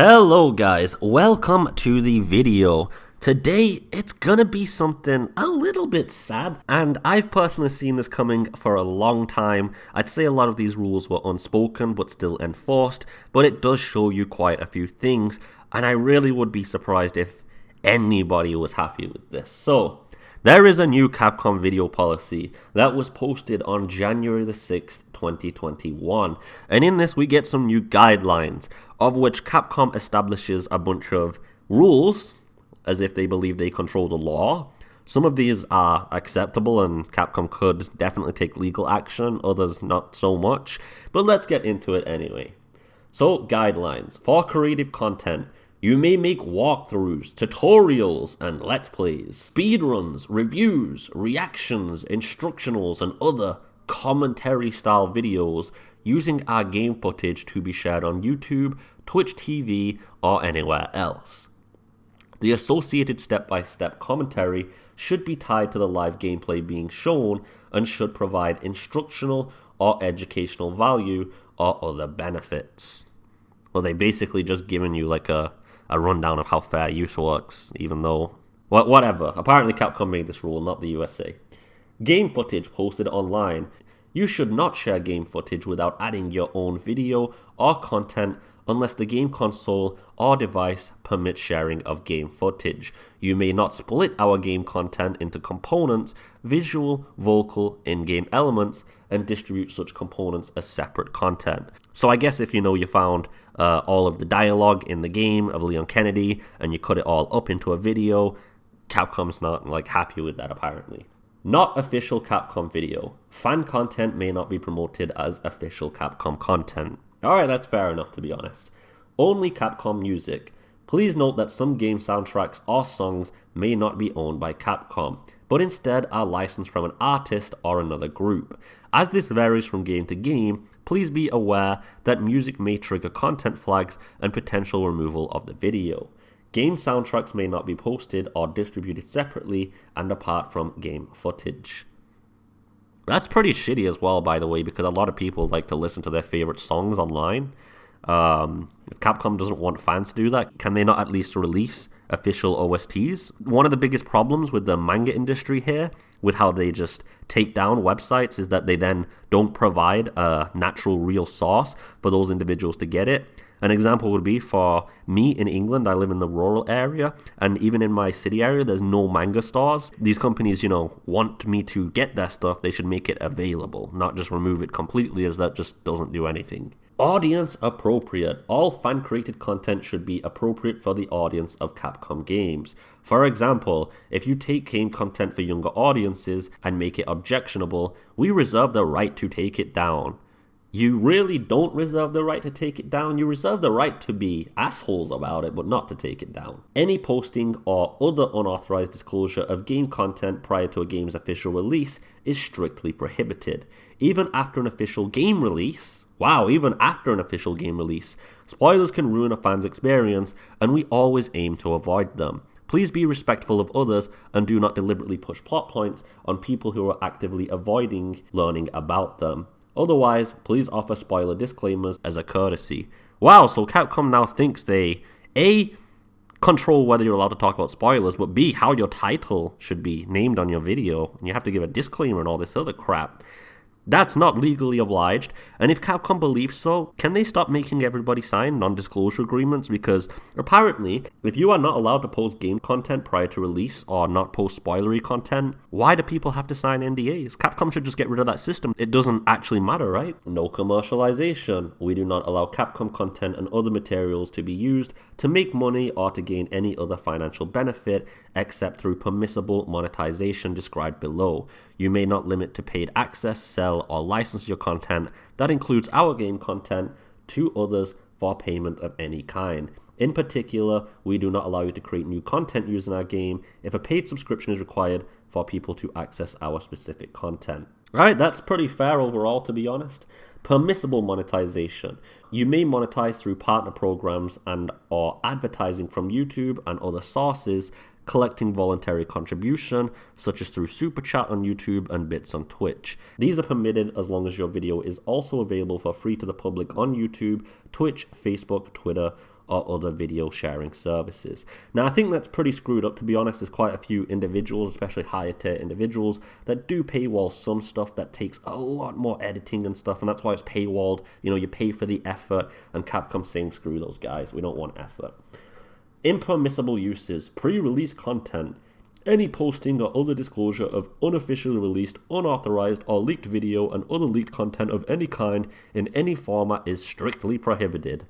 Hello guys, welcome to the video. Today it's gonna be something a little bit sad, and I've personally seen this coming for a long time. I'd say a lot of these rules were unspoken but still enforced, but it does show you quite a few things, and I really would be surprised if anybody was happy with this. So, there is a new Capcom video policy that was posted on January the 6th, 2021, and in this we get some new guidelines, of which Capcom establishes a bunch of rules, as if they believe they control the law. Some of these are acceptable and Capcom could definitely take legal action, others not so much, but let's get into it anyway. So, guidelines. For creative content, you may make walkthroughs, tutorials, and let's plays, speedruns, reviews, reactions, instructionals, and other commentary-style videos using our game footage to be shared on YouTube, Twitch TV, or anywhere else. The associated step-by-step commentary should be tied to the live gameplay being shown and should provide instructional or educational value or other benefits. Well, they basically just given you like a rundown of how fair use works, even though... whatever. Apparently Capcom made this rule, not the USA. Game footage posted online. You should not share game footage without adding your own video or content unless the game console or device permits sharing of game footage. You may not split our game content into components, visual, vocal, in-game elements, and distribute such components as separate content. So I guess if you found all of the dialogue in the game of Leon Kennedy and you cut it all up into a video, Capcom's not happy with that apparently. Not official Capcom video. Fan content may not be promoted as official Capcom content. Alright, that's fair enough to be honest. Only Capcom music. Please note that some game soundtracks or songs may not be owned by Capcom, but instead are licensed from an artist or another group. As this varies from game to game, please be aware that music may trigger content flags and potential removal of the video. Game soundtracks may not be posted or distributed separately and apart from game footage. That's pretty shitty as well, by the way, because a lot of people like to listen to their favorite songs online. If Capcom doesn't want fans to do that, can they not at least release official OSTs? One of the biggest problems with the manga industry here, with how they just take down websites, is that they then don't provide a natural real source for those individuals to get it. An example would be for me in England. I live in the rural area, and even in my city area, there's no manga stores. These companies, want me to get their stuff. They should make it available, not just remove it completely, as that just doesn't do anything. Audience appropriate. All fan-created content should be appropriate for the audience of Capcom games. For example, if you take game content for younger audiences and make it objectionable, we reserve the right to take it down. You really don't reserve the right to take it down. You reserve the right to be assholes about it, but not to take it down. Any posting or other unauthorized disclosure of game content prior to a game's official release is strictly prohibited. Even after an official game release, spoilers can ruin a fan's experience, and we always aim to avoid them. Please be respectful of others and do not deliberately push plot points on people who are actively avoiding learning about them. Otherwise, please offer spoiler disclaimers as a courtesy. Wow, so Capcom now thinks they, A, control whether you're allowed to talk about spoilers, but B, how your title should be named on your video, and you have to give a disclaimer and all this other crap. That's not legally obliged, and if Capcom believes so, can they stop making everybody sign non-disclosure agreements? Because apparently, if you are not allowed to post game content prior to release or not post spoilery content, why do people have to sign NDAs? Capcom should just get rid of that system. It doesn't actually matter, right? No commercialization. We do not allow Capcom content and other materials to be used to make money or to gain any other financial benefit except through permissible monetization described below. You may not limit to paid access, sell, or license your content, that includes our game content, to others for payment of any kind. In particular, we do not allow you to create new content using our game if a paid subscription is required for people to access our specific content. Right, that's pretty fair overall, to be honest. Permissible monetization. You may monetize through partner programs and or advertising from YouTube and other sources, collecting voluntary contribution, such as through Super Chat on YouTube and bits on Twitch. These are permitted as long as your video is also available for free to the public on YouTube, Twitch, Facebook, Twitter, or other video sharing services. Now, I think that's pretty screwed up, to be honest. There's quite a few individuals, especially higher tier individuals, that do paywall some stuff that takes a lot more editing and stuff, and that's why it's paywalled. You know, you pay for the effort, and Capcom's saying, screw those guys, we don't want effort. Impermissible uses, pre-release content. Any posting or other disclosure of unofficially released, unauthorized, or leaked video and other leaked content of any kind in any format is strictly prohibited.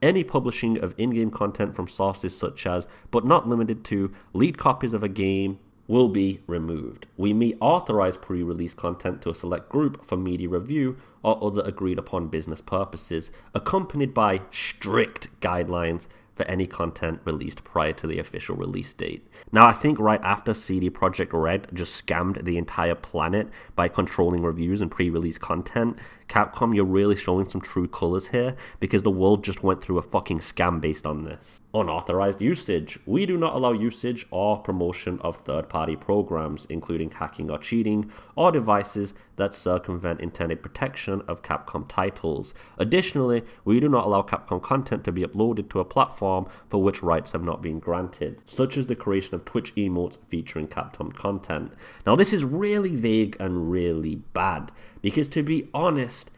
Any publishing of in-game content from sources such as, but not limited to, leaked copies of a game will be removed. We may authorize pre-release content to a select group for media review or other agreed upon business purposes, accompanied by strict guidelines for any content released prior to the official release date. Now, I think right after CD Projekt Red just scammed the entire planet by controlling reviews and pre-release content, Capcom, you're really showing some true colors here, because the world just went through a fucking scam based on this. Unauthorized usage. We do not allow usage or promotion of third-party programs, including hacking or cheating, or devices that circumvent intended protection of Capcom titles. Additionally, we do not allow Capcom content to be uploaded to a platform for which rights have not been granted, such as the creation of Twitch emotes featuring Capcom content. Now, this is really vague and really bad, because to be honest,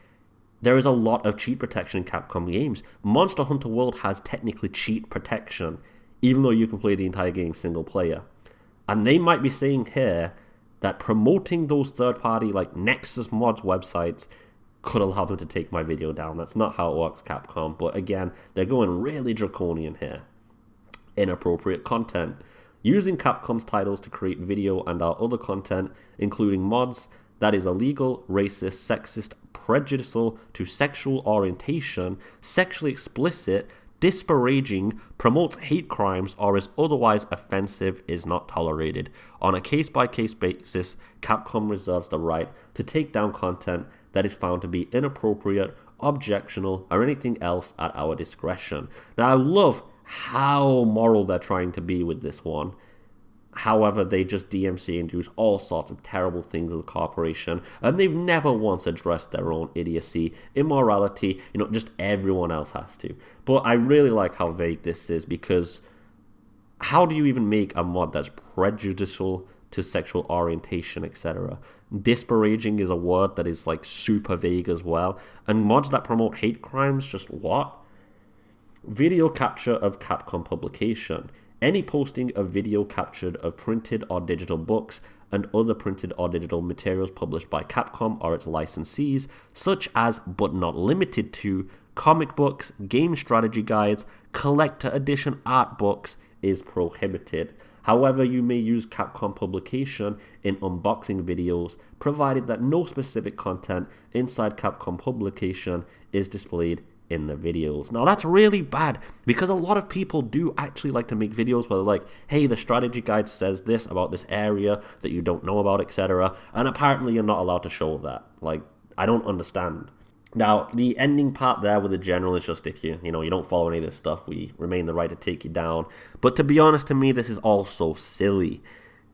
there is a lot of cheat protection in Capcom games. Monster Hunter World has technically cheat protection, even though you can play the entire game single player. And they might be saying here that promoting those third-party like Nexus Mods websites could allow them to take my video down. That's not how it works, Capcom. But again, they're going really draconian here. Inappropriate content. Using Capcom's titles to create video and our other content, including mods, that is illegal, racist, sexist, prejudicial to sexual orientation, sexually explicit, disparaging, promotes hate crimes, or is otherwise offensive is not tolerated. On a case-by-case basis, Capcom reserves the right to take down content that is found to be inappropriate, objectionable, or anything else at our discretion. Now, I love how moral they're trying to be with this one. However, they just DMCA and do all sorts of terrible things as a corporation, and they've never once addressed their own idiocy, immorality, just everyone else has to. But I really like how vague this is, because how do you even make a mod that's prejudicial to sexual orientation, etc.? Disparaging is a word that is like super vague as well, and mods that promote hate crimes, just what? Video capture of Capcom publication. Any posting of video captured of printed or digital books and other printed or digital materials published by Capcom or its licensees, such as, but not limited to, comic books, game strategy guides, collector edition art books, is prohibited. However, you may use Capcom publication in unboxing videos, provided that no specific content inside Capcom publication is displayed in the videos. Now, that's really bad, because a lot of people do actually like to make videos where they're like, hey, the strategy guide says this about this area that you don't know about, etc. And apparently you're not allowed to show that. Like, I don't understand. Now, the ending part there with the general is just, if you don't follow any of this stuff, we remain the right to take you down. But to be honest, to me, this is all so silly.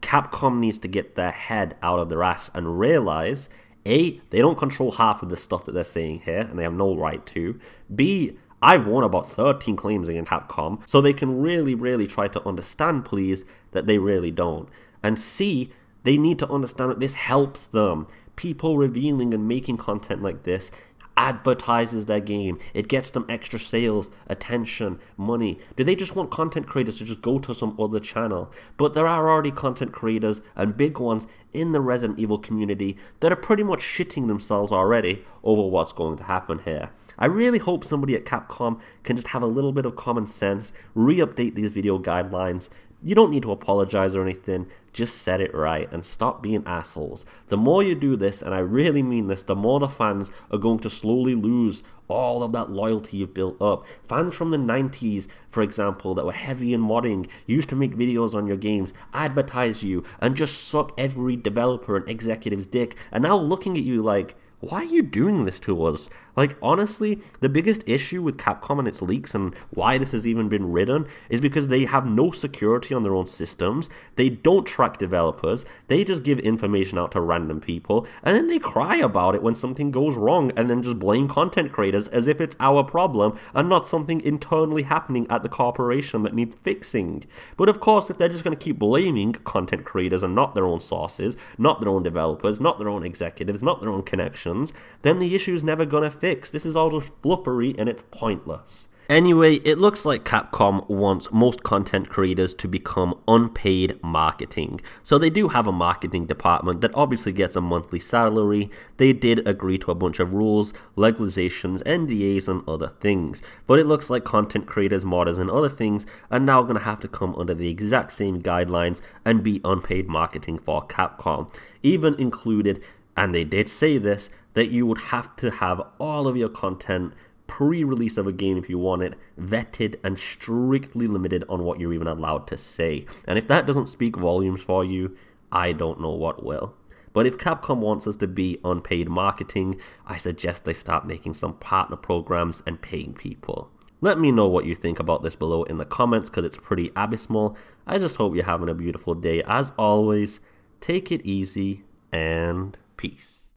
Capcom needs to get their head out of their ass and realize, A, they don't control half of the stuff that they're saying here, and they have no right to. B, I've won about 13 claims against Capcom, so they can really, really try to understand, please, that they really don't. And C, they need to understand that this helps them. People revealing and making content like this advertises their game. It gets them extra sales, attention, money. Do they just want content creators to just go to some other channel? But there are already content creators, and big ones, in the Resident Evil community that are pretty much shitting themselves already over what's going to happen here. I really hope somebody at Capcom can just have a little bit of common sense, re-update these video guidelines. You don't need to apologize or anything, just set it right and stop being assholes. The more you do this, and I really mean this, the more the fans are going to slowly lose all of that loyalty you've built up. Fans from the 90s, for example, that were heavy in modding, used to make videos on your games, advertise you, and just suck every developer and executive's dick, and now looking at you like, why are you doing this to us? Like, honestly, the biggest issue with Capcom and its leaks and why this has even been written is because they have no security on their own systems, they don't track developers, they just give information out to random people, and then they cry about it when something goes wrong and then just blame content creators as if it's our problem and not something internally happening at the corporation that needs fixing. But of course, if they're just going to keep blaming content creators and not their own sources, not their own developers, not their own executives, not their own connections, then the issue's never gonna fix. This is all just fluffery and it's pointless. Anyway, it looks like Capcom wants most content creators to become unpaid marketing. So they do have a marketing department that obviously gets a monthly salary. They did agree to a bunch of rules, legalizations, NDAs, and other things. But it looks like content creators, modders, and other things are now going to have to come under the exact same guidelines and be unpaid marketing for Capcom. Even included, and they did say this, that you would have to have all of your content pre-release of a game if you want it, vetted and strictly limited on what you're even allowed to say. And if that doesn't speak volumes for you, I don't know what will. But if Capcom wants us to be unpaid marketing, I suggest they start making some partner programs and paying people. Let me know what you think about this below in the comments because it's pretty abysmal. I just hope you're having a beautiful day. As always, take it easy and peace.